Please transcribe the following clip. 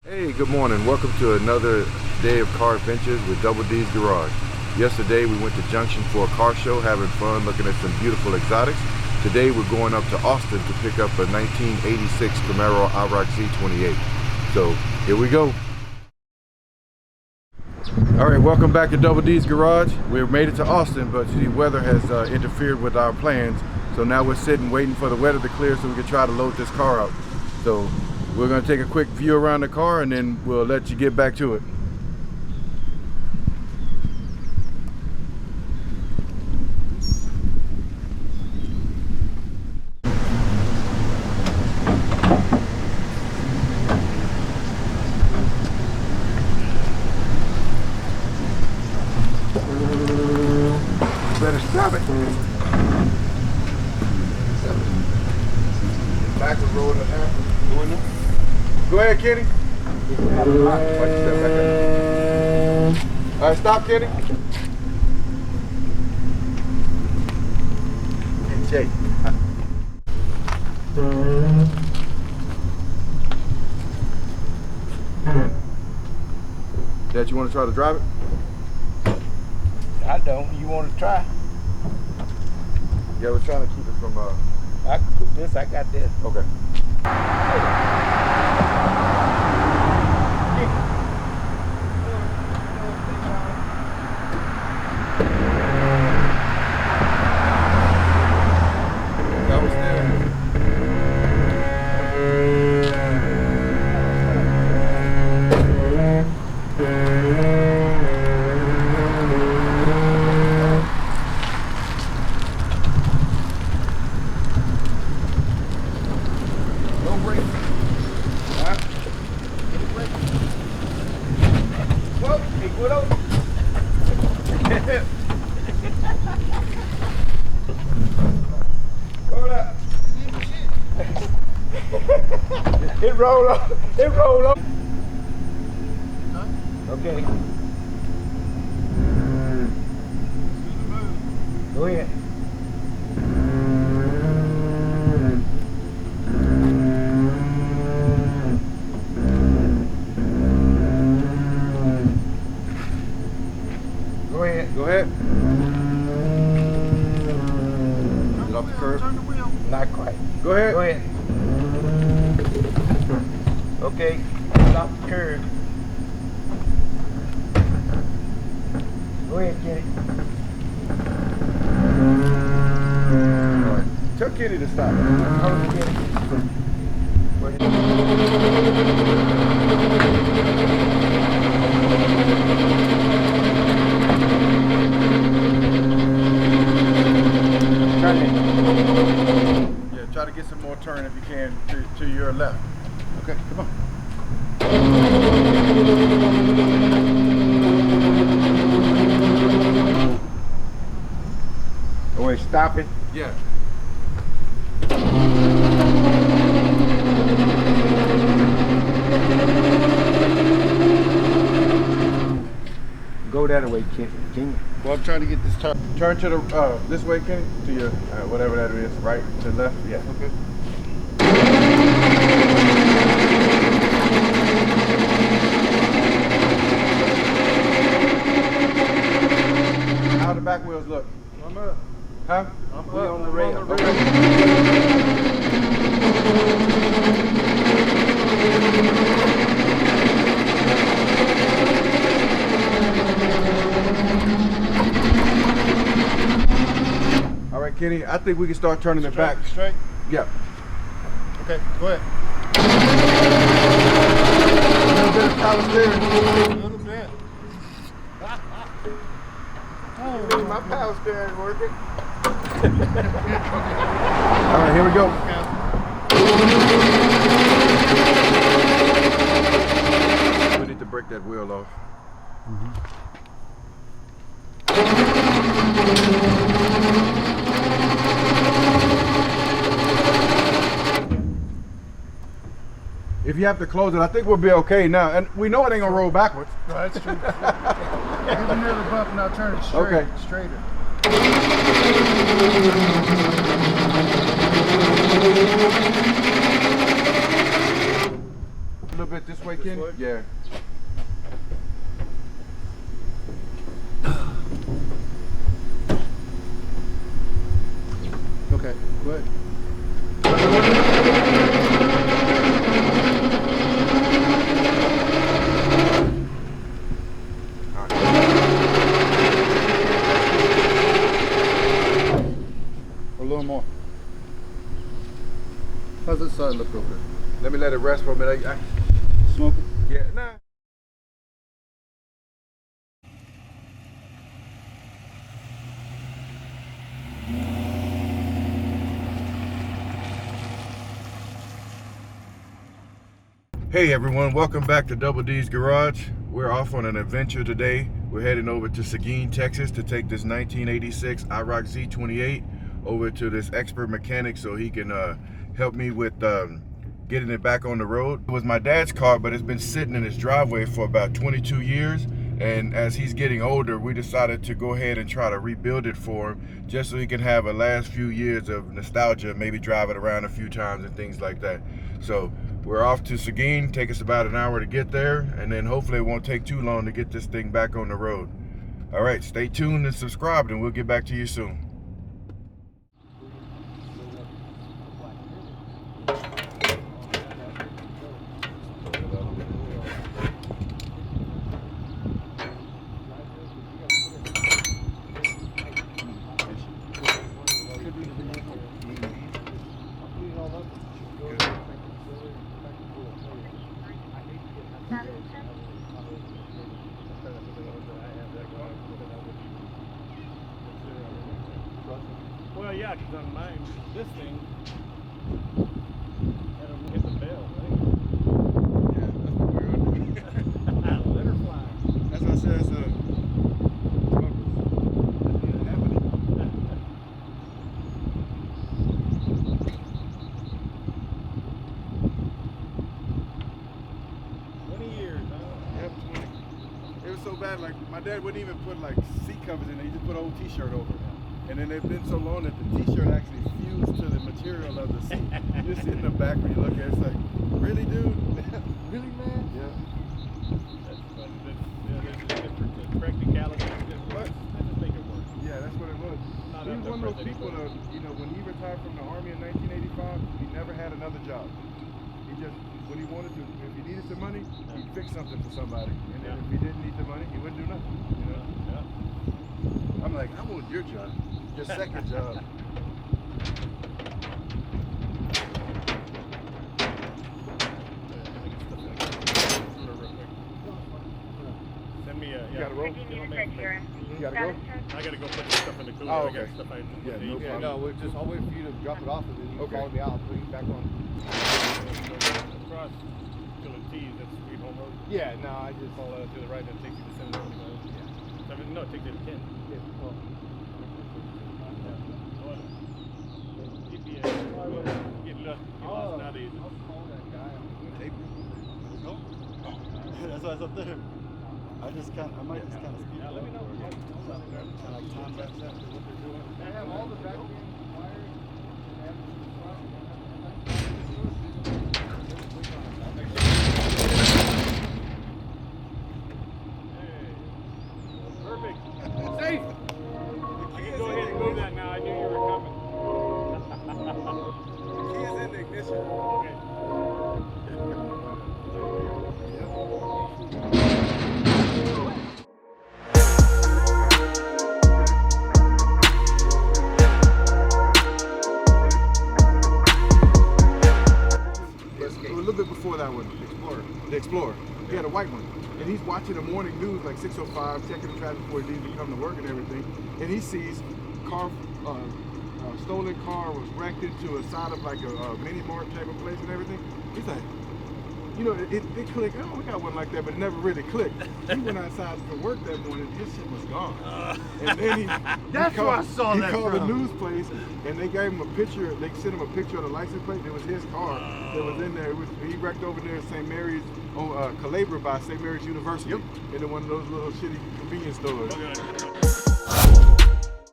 Hey, good morning. Welcome to another day of car adventures with Double D's Garage. Yesterday we went to Junction for a car show, having fun looking at some beautiful exotics. Today we're going up to Austin to pick up a 1986 Camaro IROC Z-28. So here we go. All right, welcome back to Double D's Garage. We've made it to Austin, but the weather has interfered with our plans. So now we're sitting waiting for the weather to clear so we can try to load this car up. So we're going to take a quick view around the car and then we'll let you get back to it. Better stop it. Back and roll the half. Go ahead, Kenny. All right, stop, Kenny. And Jake. Dad, you want to try to drive it? I don't. You want to try? Yeah, we're trying to keep it from. I can put this. I got this. Okay. That was there. It rolled up. It rolled up. Okay. Go ahead. Go ahead. Go ahead. Get off the curb. Not quite. Go ahead. Go ahead. Okay. Stop the curb. Go ahead, Kenny. All right. Tell Kenny to stop. Hold it, Kenny. Turn it. Yeah, try to get some more turn if you can to your left. Okay, come on. Oh, wait, stop it. Yeah. Go that way, Kenny. Well, I'm trying to get this turn. Turn to the this way, Kenny. To your whatever that is, right to left. Yeah. Okay. How the back wheels look? I'm up. Huh? I'm up. On the rail. All right, Kenny. I think we can start turning it back. Straight? Yeah. Okay, go ahead. A little bit of power steering. A little bit. Oh, my power steering working. All right, here we go. We need to break that wheel off. If you have to close it, I think we'll be okay now. And we know it ain't gonna roll backwards. No, that's true. Give another bump and I'll turn it straight. Okay. Straighter. A little bit this way, Kenny? Yeah. Okay, go ahead. A little more. How's this side look real quick? Let me let it rest for a minute. Smoke it? Yeah, nah. Hey everyone, welcome back to Double D's Garage. We're off on an adventure today. We're heading over to Seguin, Texas to take this 1986 IROC Z-28 over to this expert mechanic so he can help me with getting it back on the road. It was my dad's car, but it's been sitting in his driveway for about 22 years. And as he's getting older, we decided to go ahead and try to rebuild it for him just so he can have a last few years of nostalgia, maybe drive it around a few times and things like that. So we're off to Seguin, take us about an hour to get there, and then hopefully it won't take too long to get this thing back on the road. All right, stay tuned and subscribe, and we'll get back to you soon. Well, yeah, because on mine, this thing, that'll hit the bell, right? Yeah, that's what we're gonna do. Let her fly. That's what I said, it's happening. 20 years, huh? Yep, 20. It was so bad, like my dad wouldn't even put like seat covers in there, he just put an old t-shirt over it. And then they've been so long that the t-shirt actually fused to the material of the seat. You sit in the back when you look at it, it's like, really, dude? Really, man? Yeah. That's funny. There's different practicalities. Let's just make it work. Yeah, that's what it was. Not He was one of those people that, you know, when he retired from the Army in 1985, he never had another job. He just, when he wanted to, if he needed some money, he'd fix something for somebody. And then if he didn't need the money, he wouldn't do nothing. You know? Yeah. I'm like, I want your job. Your second job. Send me a, You gotta roll? you know, man, You gotta go? I gotta go put this stuff in the cooler. Oh, I okay. got stuff I Yeah, need no to eat. problem. No, I'll wait for you to drop it off and then you Okay. call me out. I'll put you back on. Across till the T's, that's Sweet Home Road. Yeah, no, I just. Fall to the right and it takes you to 7. No, it takes you to 10. Yeah, well, GPS. Get lost nowadays. I'll call that guy. That's why it's up there. I might just kind of speed Yeah, let me know. Kind of like time lapse after what they're doing. They have all the back end wires. Perfect. Safe! You can go ahead and move that now. I knew you were coming. The key is in the ignition. Okay. A little bit before that one, the Explorer. He had a white one. And he's watching the morning news like 6:05, checking the traffic before he leaves to come to work and everything. And he sees stolen car was wrecked into a side of like a mini mart type of place and everything. He's like, you know, it clicked. Oh, we got one like that, but it never really clicked. He went outside to work that morning. His shit was gone. And then he That's called, where I saw he that called the from. news place, and they gave him a picture. They sent him a picture of the license plate. It was his car that was in there. He wrecked over there at St. Mary's on Calabria by St. Mary's University, into one of those little shitty convenience stores.